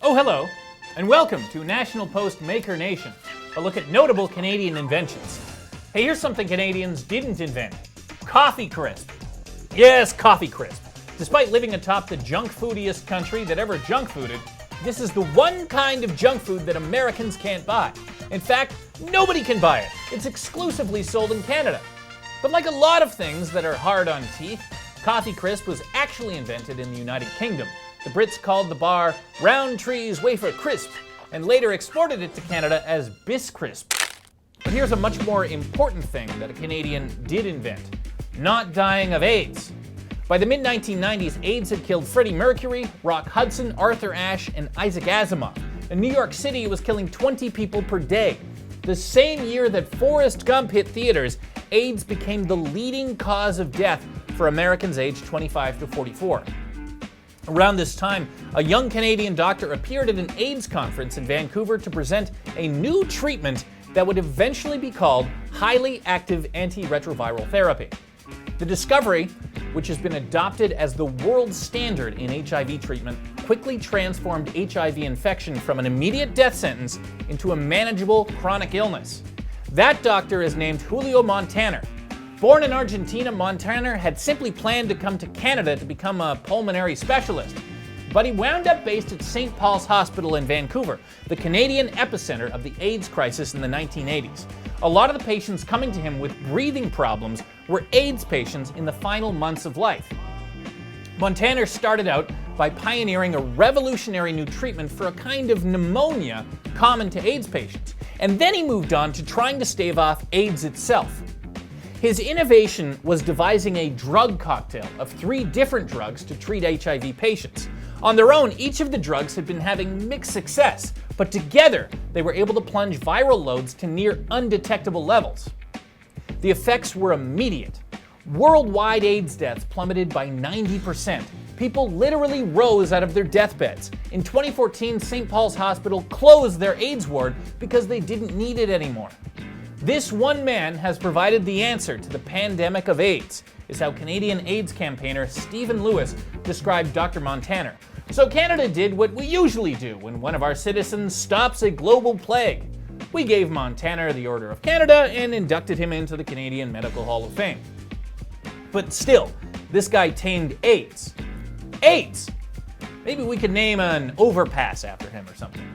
Oh, hello, and welcome to National Post Maker Nation, a look at notable Canadian inventions. Hey, here's something Canadians didn't invent. Coffee Crisp. Yes, Coffee Crisp. Despite living atop the junk foodiest country that ever junk fooded, this is the one kind of junk food that Americans can't buy. In fact, nobody can buy it. It's exclusively sold in Canada. But like a lot of things that are hard on teeth, Coffee Crisp was actually invented in the United Kingdom. The Brits called the bar Rowntree's Wafer Crisp and later exported it to Canada as Biscrisp. But here's a much more important thing that a Canadian did invent: not dying of AIDS. By the mid-1990s, AIDS had killed Freddie Mercury, Rock Hudson, Arthur Ashe, and Isaac Asimov. In New York City, it was killing 20 people per day. The same year that Forrest Gump hit theaters, AIDS became the leading cause of death for Americans aged 25 to 44. Around this time, a young Canadian doctor appeared at an AIDS conference in Vancouver to present a new treatment that would eventually be called highly active antiretroviral therapy. The discovery, which has been adopted as the world standard in HIV treatment, quickly transformed HIV infection from an immediate death sentence into a manageable chronic illness. That doctor is named Julio Montaner. Born in Argentina, Montaner had simply planned to come to Canada to become a pulmonary specialist, but he wound up based at St. Paul's Hospital in Vancouver, the Canadian epicenter of the AIDS crisis in the 1980s. A lot of the patients coming to him with breathing problems were AIDS patients in the final months of life. Montaner started out by pioneering a revolutionary new treatment for a kind of pneumonia common to AIDS patients, and then he moved on to trying to stave off AIDS itself. His innovation was devising a drug cocktail of 3 different drugs to treat HIV patients. On their own, each of the drugs had been having mixed success, but together they were able to plunge viral loads to near undetectable levels. The effects were immediate. Worldwide AIDS deaths plummeted by 90%. People literally rose out of their deathbeds. In 2014, St. Paul's Hospital closed their AIDS ward because they didn't need it anymore. This one man has provided the answer to the pandemic of AIDS, is how Canadian AIDS campaigner Stephen Lewis described Dr. Montaner. So Canada did what we usually do when one of our citizens stops a global plague. We gave Montaner the Order of Canada and inducted him into the Canadian Medical Hall of Fame. But still, this guy tamed AIDS. AIDS! Maybe we could name an overpass after him or something.